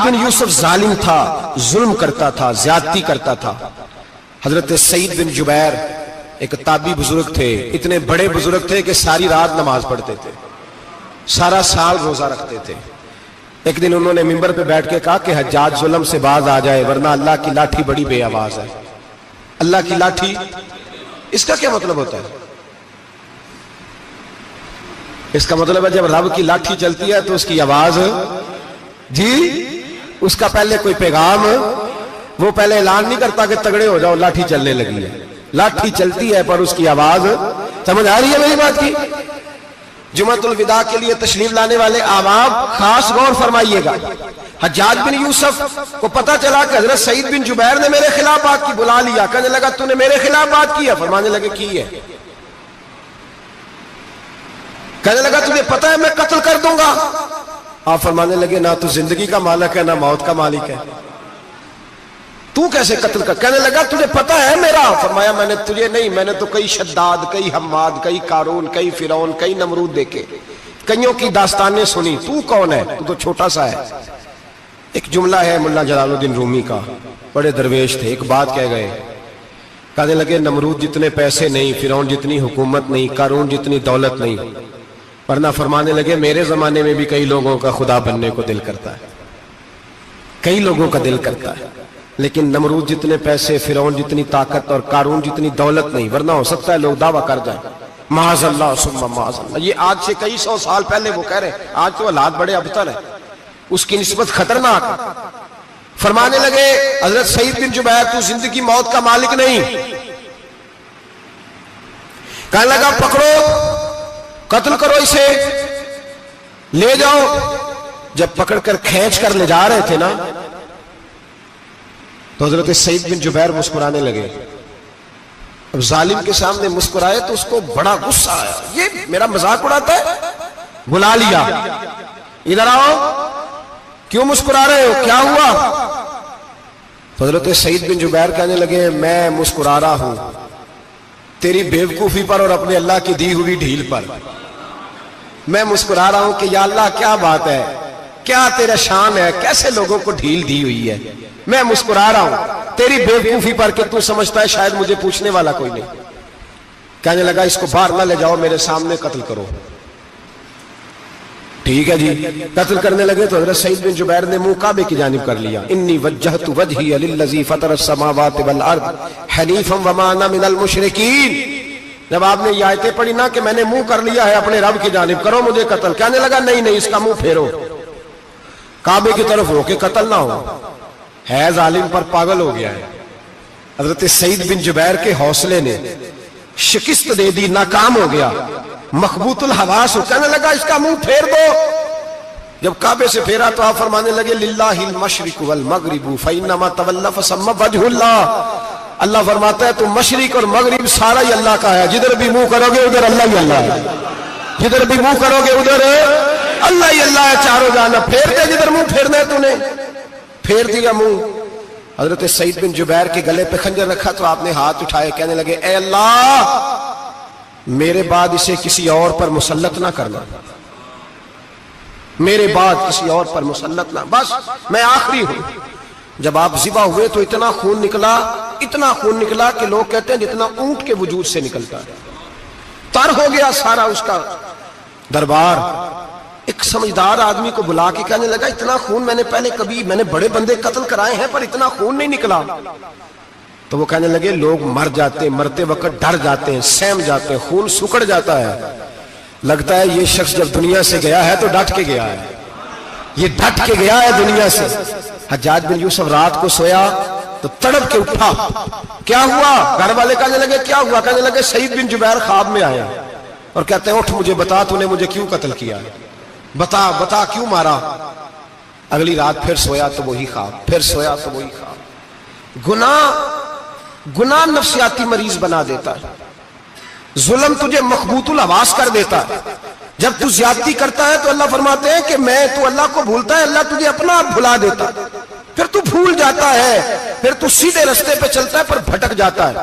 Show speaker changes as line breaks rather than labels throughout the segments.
बिन यूसुफ जालिम था, जुल्म करता था, ज्यादती करता था। हजरत सईद बिन जुबैर एक ताबी बुजुर्ग थे, इतने बड़े बुजुर्ग थे कि सारी रात नमाज पढ़ते थे, सारा साल रोजा रखते थे। एक दिन उन्होंने मिंबर पे बैठ के कहा कि हज्जाज जुल्म से बाज आ जाए, वरना अल्लाह की लाठी बड़ी बेआवाज है। अल्लाह की लाठी, इसका क्या मतलब होता है? इसका मतलब है जब रब की लाठी चलती है तो उसकी आवाज जी, उसका पहले कोई पैगाम, वो पहले ऐलान नहीं करता कि तगड़े हो जाओ लाठी चलने लगी है। लाठी चलती है पर उसकी आवाज, समझ आ रही है मेरी बात की? जुमातुल विदा के लिए तशरीफ लाने वाले आवाम खास गौर फरमाइएगा। हज्जाज बिन यूसुफ को पता चला कि हजरत सईद बिन जुबैर ने मेरे खिलाफ बात की, बुला लिया, कहने लगा तूने मेरे खिलाफ बात की है? फरमाने लगे की है। कहने लगा तुझे पता है मैं कत्ल कर दूंगा? आप फरमाने लगे ना तू जिंदगी का मालिक है ना मौत का मालिक है, तू कैसे कत्ल कर? कहने लगा तुझे पता है मेरा? फरमाया मैंने तुझे नहीं, मैंने तो कई शद्दाद, कई हम्माद, कई कारून, कई फिरौन, कई नमरूद देखे, कईयों की दास्तानें सुनी, तू कौन है? तू तो छोटा सा है। एक जुमला है मुल्ला जलालुद्दीन रूमी का, बड़े दरवेश थे, एक बात कह गए, कहने लगे नमरूद जितने पैसे नहीं, फिरौन जितनी हुकूमत नहीं, कारून जितनी दौलत नहीं, वरना फरमाने लगे मेरे जमाने में भी कई लोगों का खुदा बनने को दिल करता है, कई लोगों का दिल करता है, लेकिन नमरूद जितने पैसे, फिरौन जितनी ताकत और कारून जितनी दौलत नहीं, वरना हो सकता है लोग दावा कर जाए माज़अल्लाह सुम्मा माज़अल्लाह। ये आज से कई सौ साल पहले वो कह रहे, आज तो हालात बड़े अबतर है, उसकी निस्बत खतरनाक है। फरमाने लगे हजरत सईद बिन जुबैर तू जिंदगी मौत का मालिक नहीं। कहने लगा पकड़ो, कत्ल करो इसे, ले जाओ। जब पकड़कर खींच कर ले जा रहे थे ना, तो हजरत सईद बिन जुबैर मुस्कुराने लगे। अब जालिम के सामने मुस्कुराए तो उसको बड़ा गुस्सा आया, ये मेरा मजाक उड़ाता है। बुला लिया, इधर आओ, क्यों मुस्कुरा रहे हो, क्या हुआ? तो हजरत सईद बिन जुबैर कहने लगे मैं मुस्कुरा रहा हूं तेरी बेवकूफी पर और अपने अल्लाह की दी हुई ढील पर। मैं मुस्कुरा रहा हूं कि या अल्लाह क्या बात है, क्या तेरा शान है, कैसे लोगों को ढील दी हुई है। मैं मुस्कुरा रहा हूं तेरी बेवकूफी पर कि तू समझता है शायद मुझे पूछने वाला कोई नहीं। कहने लगा इसको बाहर ना ले जाओ, मेरे सामने कत्ल करो। ठीक है जी, कत्ल करने लगे तो हजरत सईद बिन जुबैर ने मुंह काबे की जानिब कर लिया। इन्नी वज्जहतु वजही लिल्लज़ी फ़तरस समावाति वल अर्द हनीफ़न वमा अना मिनल मुशरिकीन। जब आपने ये आयतें पढ़ी ना कि मैंने मुंह कर लिया है अपने रब की जानिब, करो मुझे कत्ल, कहने लगा नहीं नहीं इसका मुंह फेरो, काबे की तरफ हो के कत्ल ना हो। है जालिम पर पागल हो गया है। हजरत सईद बिन जुबैर के हौसले ने शिकस्त दे दी, नाकाम हो गया, मखबूतुल हवास हो। कहने लगा इसका मुंह फेर दो। जब काबे से फेरा तो आप फरमाने लगे लिल्लाहिल मशरिक वल मगरिब फइन्नमा तवल्ला फसम्मा वजहुल्लाह। अल्लाह फरमाता है तुम मशरिक और मगरिब सारा ही अल्लाह का है, जिधर भी मुंह करोगे उधर अल्लाह ही अल्लाह है, जिधर भी मुंह करोगे उधर अल्लाह ही अल्लाह है। चारों जाना फेर दे, जिधर मुंह फेरना है तूने, फेर दिया मुंह। हजरत सईद बिन जुबैर के गले पे खंजर रखा तो आपने हाथ उठाए, कहने लगे ए अल्लाह मेरे बाद इसे किसी और पर मुसल्लत ना करना, मेरे बाद किसी और पर मुसल्लत ना, बस मैं आखिरी हूं। जब आप जिबा हुए तो इतना खून निकला, इतना खून निकला कि लोग कहते हैं जितना ऊंट के वजूद से निकलता है। तर हो गया सारा उसका दरबार। एक समझदार आदमी को बुला के कहने लगा इतना खून मैंने पहले कभी, मैंने बड़े बंदे कत्ल कराए हैं पर इतना खून नहीं निकला। तो वो कहने लगे लोग मर जाते, मरते वक्त डर जाते हैं, सहम जाते हैं, खून सुकड़ जाता है, लगता है ये शख्स जब दुनिया से गया है तो डट के गया है, ये डट के गया है दुनिया से। हज्जाज बिन यूसुफ रात को सोया तो तड़प के उठा, क्या हुआ? घर वाले कहने लगे क्या हुआ? कहने लगे सईद बिन जुबैर ख्वाब में आया और कहते हैं उठ मुझे बता तूने मुझे क्यों कत्ल किया, बता बता क्यों मारा। अगली रात फिर सोया तो वही ख्वाब, फिर सोया तो वही ख्वाब। गुनाह नफ्सियाती मरीज बना देता है, जुल्म तुझे मखबूतुल हवास कर देता है। जब तू ज्यादती करता है तो अल्लाह फरमाते हैं कि मैं, तू अल्लाह को भूलता है, अल्लाह तुझे अपना आप भुला देता है। फिर तू भूल जाता है, फिर तू सीधे रास्ते पे चलता है पर भटक जाता है,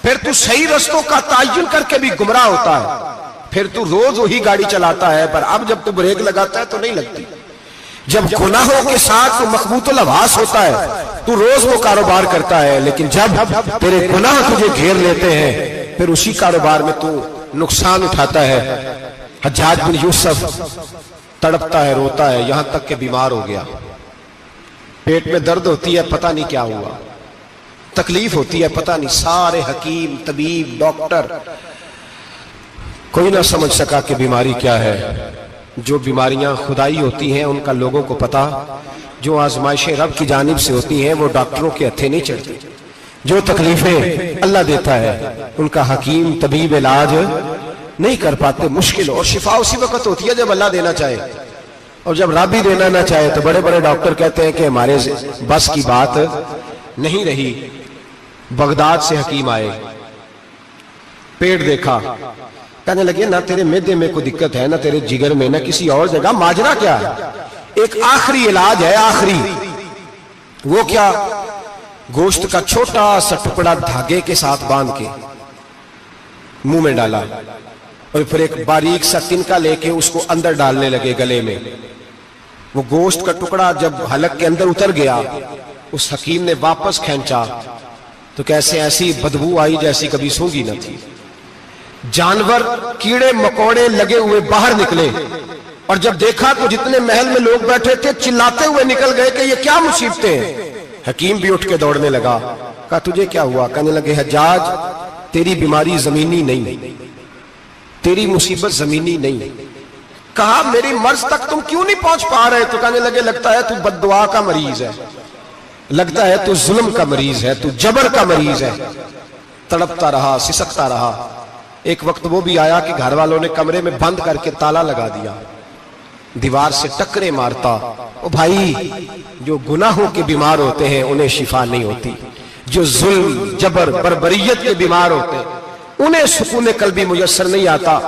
फिर तू सही रास्तों का तायुन करके भी गुमराह होता है, फिर तू रोज वही गाड़ी चलाता है पर अब जब तू ब्रेक लगाता है तो नहीं लगती। जब गुनाहों के साथ तू मखबूतुल आवास होता है, तू रोज वो कारोबार करता है, लेकिन जब तेरे गुनाह तुझे घेर लेते हैं फिर उसी कारोबार में तू नुकसान उठाता है। हज्जाज बिन यूसुफ तड़पता है, रोता है, यहां तक कि बीमार हो गया, पेट में दर्द होती है, पता नहीं क्या हुआ, तकलीफ होती है, पता नहीं। सारे हकीम, तबीब, डॉक्टर, कोई ना समझ सका कि बीमारी क्या है। जो बीमारियां खुदाई होती हैं उनका लोगों को पता, जो आजमाइशें रब की जानिब से होती हैं वो डॉक्टरों के हत्थे नहीं चढ़ती। जो तकलीफें अल्लाह देता है उनका हकीम, तबीब इलाज नहीं कर पाते, मुश्किल। और शिफा उसी वक्त होती है जब अल्लाह देना चाहे, और जब रब भी देना ना चाहे तो बड़े बड़े डॉक्टर कहते हैं कि हमारे बस की बात नहीं रही। बगदाद से हकीम आए, पेट देखा, कहने लगे ना तेरे मैदे में कोई दिक्कत है, ना तेरे जिगर में, ना किसी और जगह, माजरा क्या है? एक आखिरी इलाज है, आखिरी। वो क्या? गोश्त का छोटा सा टुकड़ा धागे के साथ बांध के मुंह में डाला और फिर एक बारीक सा तिनका लेके उसको अंदर डालने लगे गले में। वो गोश्त का टुकड़ा जब हलक के अंदर उतर गया, उस हकीम ने वापस खींचा तो कैसे ऐसी बदबू आई जैसी कभी सूंघी न थी। जानवर, कीड़े मकोड़े लगे हुए बाहर निकले, और जब देखा तो जितने महल में लोग बैठे थे चिल्लाते हुए निकल गए कि ये क्या मुसीबतें हैं। हकीम भी उठ के दौड़ने लगा, कहा तुझे क्या हुआ? कहने लगे हज्जाज तेरी बीमारी जमीनी नहीं, तेरी मुसीबत जमीनी नहीं। कहा मेरी मर्ज तक तुम क्यों नहीं पहुंच पा रहे? तो कहने लगे लगता है तू बद्दुआ का मरीज है, लगता है तू जुल्म का मरीज है, तू जबर का मरीज है। तड़पता रहा, सिसकता रहा। एक वक्त वो भी आया कि घर वालों ने कमरे में बंद करके ताला लगा दिया, दीवार से टकरे मारता। ओ भाई, जो गुनाहों के बीमार होते हैं उन्हें शिफा नहीं होती, जो जुल्म, जबर, बर्बरियत के बीमार होते हैं उन्हें सुकून कल्बी मुयस्सर नहीं आता।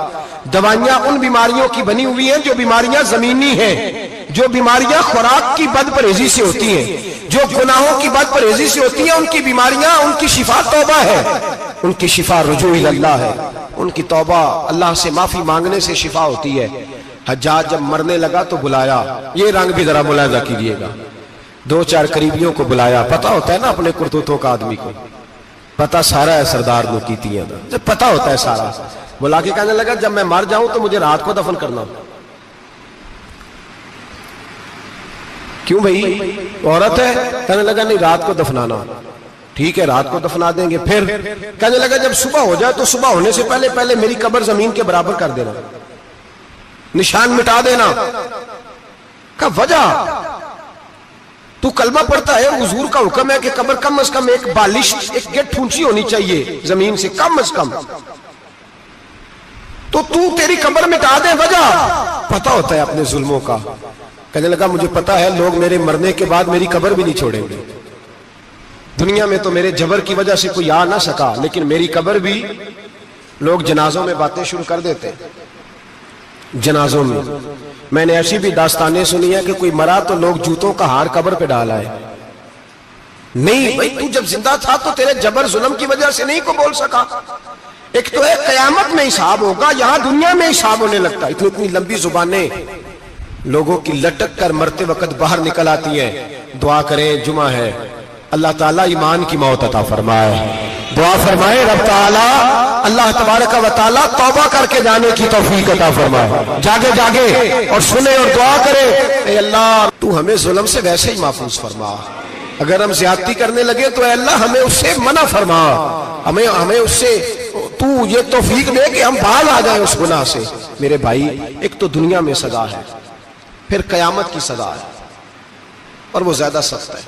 दवाइयां उन बीमारियों की बनी हुई हैं जो बीमारियां जमीनी हैं, जो बीमारियां खुराक की बदपरहेजी से होती हैं, जो गुनाहों की बदपरहेजी से होती हैं, उनकी बीमारियां, उनकी शिफा तौबा है, उनकी शिफा रुजू इल्लाह है, उनकी तौबा अल्लाह से माफी मांगने से शिफा होती है। हज्जाज जब मरने लगा तो बुलाया, ये रंग भी जरा मुलाजा कीजिएगा, 2-4 करीबियों को बुलाया। पता होता है ना अपने कुर्तूतों का आदमी को, पता सारा है सरदार नो कीती है, जब पता होता है सारा। बुला के कहने लगा जब मैं मर जाऊं तो मुझे रात को दफन करना। क्यों भाई, औरत है? कहने लगा नहीं, रात को दफनाना। ठीक है, रात को दफना देंगे। फिर कहने लगा जब सुबह हो जाए तो सुबह होने से पहले पहले मेरी कब्र जमीन के बराबर कर देना, निशान मिटा देना। का वजह तू कलमा पढ़ता है, हुजूर का हुक्म है कि कब्र कम से कम एक बालिश, एक गेट ऊंची होनी चाहिए जमीन से कम कम, तो तू तेरी कब्र मिटा दे। वजह पता होता है अपने जुल्मों का। कहने लगा मुझे पता है लोग मेरे मरने के बाद मेरी कब्र भी नहीं छोड़ेंगे। दुनिया में तो मेरे जबर की वजह से कोई आ ना सका, लेकिन मेरी कब्र भी लोग जनाजों में बातें शुरू कर देते हैं। जनाजों में मैंने ऐसी भी दास्तानें सुनी है कि कोई मरा तो लोग जूतों का हार कब्र पे डाला है। नहीं भाई, तू जब जिंदा था तो तेरे जबर जुल्म की वजह से नहीं को बोल सका। एक तो है कयामत में हिसाब होगा, यहां दुनिया में हिसाब होने लगता है। इतनी इतनी लंबी जुबानें लोगों की लटक कर मरते वक्त बाहर निकल आती हैं। दुआ करें, जुमा है, अल्लाह ताला ईमान की मौत अता फरमाए। दुआ फरमाए रब ताला, अल्लाह तबारक व तआला तौबा करके जाने की तौफीक अता फरमाए। जागे जागे और सुने और दुआ करे, ए अल्लाह तू हमें जुल्म से वैसे ही महफूज फरमा। अगर हम ज्यादती करने लगे तो अल्लाह हमें उससे मना फरमा, हमें उससे तू ये तौफीक दे कि हम बाहर आ जाए उस गुनाह से। मेरे भाई, एक तो दुनिया में सजा है, फिर कयामत की सजा है, और वो ज्यादा सख्त है,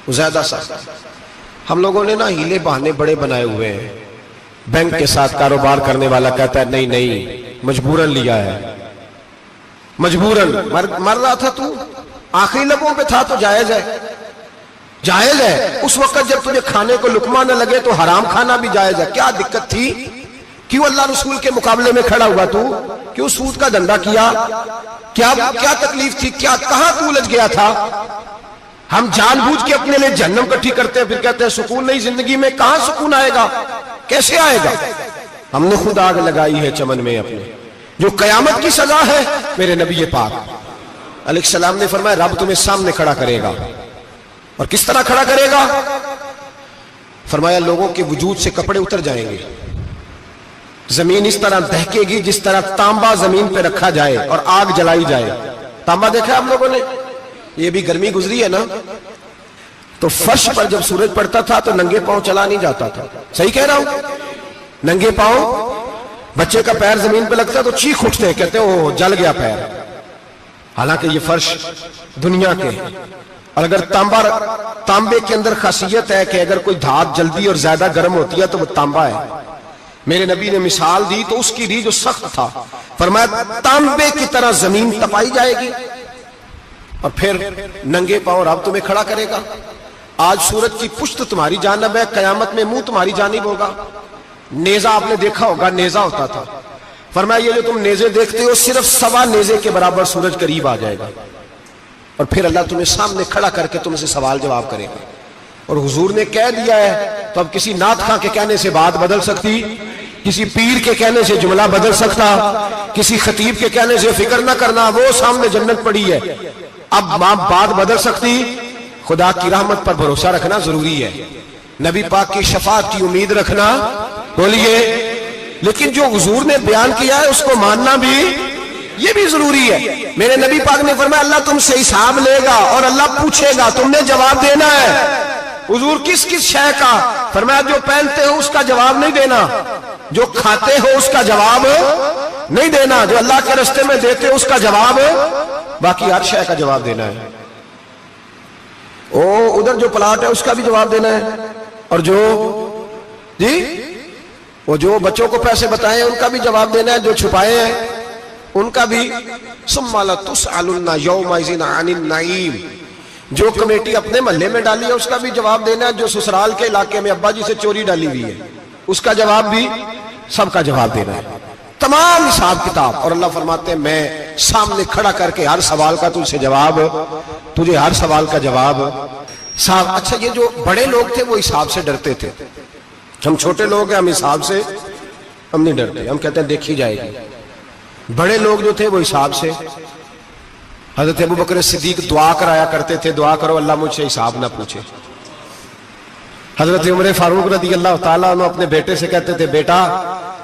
वो ज्यादा सख्त है। हम लोगों ने ना हीले बहाने बड़े बनाए हुए हैं। बैंक के साथ कारोबार करने वाला कहता है नहीं नहीं, मजबूरन लिया है, मजबूरन। मर रहा था तू, आखिरी लबों पे था तो जायज है, जायज है। उस वक्त जब तुझे खाने को लुकमा न लगे तो हराम खाना भी जायज है। क्या दिक्कत थी? क्यों अल्लाह रसूल के मुकाबले में खड़ा हुआ तू? क्यों सूद का धंधा किया? क्या क्या तकलीफ थी? क्या कहां तू उलझ गया था? हम जानबूझ के अपने लिए जहन्नम इकट्ठी करते हैं, फिर कहते हैं सुकून नहीं जिंदगी में। कहां सुकून आएगा? कैसे आएगा? हमने खुद आग लगाई है चमन में अपने। जो कयामत की सजा है मेरे नबी पाक अलैहिस्सलाम ने फरमाया रब तुम्हें सामने खड़ा करेगा। और किस तरह खड़ा करेगा? फरमाया लोगों के वजूद से कपड़े उतर जाएंगे, जमीन इस तरह दहकेगी जिस तरह तांबा जमीन पे रखा जाए और आग जलाई जाए। तांबा देखा आप लोगों ने? ये भी गर्मी गुजरी है ना, तो फर्श पर जब सूरज पड़ता था तो नंगे पांव चला नहीं जाता था। सही कह रहा हूं? नंगे पांव, बच्चे का पैर जमीन पे लगता तो चीख उठते हैं, कहते हैं ओ जल गया पैर। हालांकि ये फर्श दुनिया के हैं। और अगर तांबे के अंदर खासियत है कि अगर कोई धात जल्दी और ज्यादा गर्म होती है तो वो तांबा है। मेरे नबी ने मिसाल दी तो उसकी री जो सख्त था, फरमाया तांबे की तरह जमीन तपाई जाएगी और फिर नंगे पांव रब तुम्हें खड़ा करेगा। आज सूरज की पुश्त तुम्हारी जानब है, कयामत में मुंह तुम्हारी जानिब होगा। नेजा आपने देखा होगा, नेजा होता था। फरमाया ये जो तुम नेजे देखते हो सिर्फ सवा नेजे के बराबर सूरज करीब आ जाएगा और फिर अल्लाह तुम्हें सामने खड़ा करके तुमसे सवाल जवाब करेगा। और हुजूर ने कह दिया है तो अब किसी नात खां के कहने से बात बदल सकती, किसी पीर के कहने से जुमला बदल सकता, किसी खतीब के कहने से फिक्र ना करना वो सामने जन्नत पड़ी है, अब बात बदल सकती। खुदा की रहमत पर भरोसा रखना जरूरी है, नबी पाक की शफाअत की उम्मीद रखना, बोलिए। लेकिन जो हुजूर ने बयान किया है उसको मानना भी ये भी जरूरी है। मेरे नबी पाक ने फरमाया अल्लाह तुमसे हिसाब लेगा और अल्लाह पूछेगा, तुमने जवाब देना है। हुजूर किस किस शय का? फरमाया जो पहनते हो उसका जवाब नहीं देना, जो खाते हो उसका जवाब नहीं देना, जो अल्लाह के रास्ते में देते हो उसका जवाब, बाकी हर शय का जवाब देना है। ओ उधर जो प्लाट है उसका भी जवाब देना है, और जो जी वो जो बच्चों को पैसे बताए उनका भी जवाब देना है, जो छुपाए हैं उनका भी। सुम्मा लतुसअलुन्ना यौमइज़िन अनिन नईम, जो कमेटी अपने मोहल्ले में डाली है उसका भी जवाब देना है, जो ससुराल के इलाके में अब्बा जी से चोरी डाली हुई है उसका जवाब भी, सबका जवाब देना है, तमाम हिसाब किताब। और अल्लाह फरमाते हैं मैं सामने खड़ा करके हर सवाल का तुझसे जवाब, तुझे हर सवाल का जवाब साहब। अच्छा ये जो बड़े लोग थे वो हिसाब से डरते थे, हम छोटे लोग हैं हम हिसाब से हम नहीं डरते, हम कहते हैं देखी जाएगी। बड़े लोग जो थे वो हिसाब से, हजरत अबू बकर सिद्दीक दुआ कराया करते थे, दुआ करो अल्लाह मुझसे हिसाब ना पूछे। हजरत उमर फारूक रज़ी अल्लाह ताला अन्हु अपने बेटे से कहते थे बेटा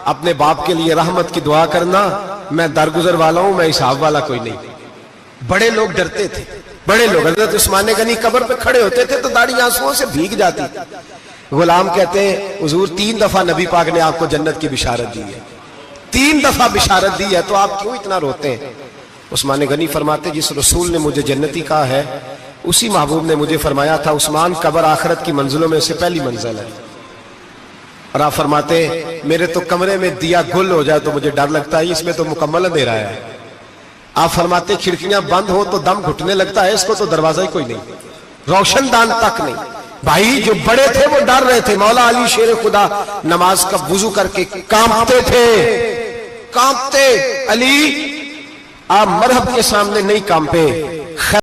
अपने बाप के लिए रहमत की दुआ करना, मैं दरगुजर वाला हूं, मैं हिसाब वाला कोई नहीं। बड़े लोग डरते थे, बड़े लोग। हजरत उस्मान गनी कब्र पे खड़े होते थे तो दाढ़ी आंसुओं से भीग जाती। गुलाम कहते हैं हुजूर 3 दफा नबी पाक ने आपको जन्नत की बिशारत दी है, 3 दफा बिशारत दी है, तो आप क्यों इतना रोते हैं? उस्मान गनी फरमाते जिस रसूल ने मुझे जन्नती कहा है उसी महबूब ने मुझे फरमाया था उस्मान कब्र आखिरत की मंजिलों में से पहली मंजिल है। और आप फरमाते मेरे तो कमरे में दिया गुल हो जाए तो मुझे डर लगता है, इसमें तो मुकम्मल अंधेरा है। आप फरमाते खिड़कियां बंद हो तो दम घुटने लगता है, इसको तो दरवाजा ही कोई नहीं, रोशनदान तक नहीं। भाई जो बड़े थे वो डर रहे थे। मौला अली शेर खुदा नमाज का वुजू करके कांपते थे, कांपते। अली आप मरहब के सामने नहीं कांपे,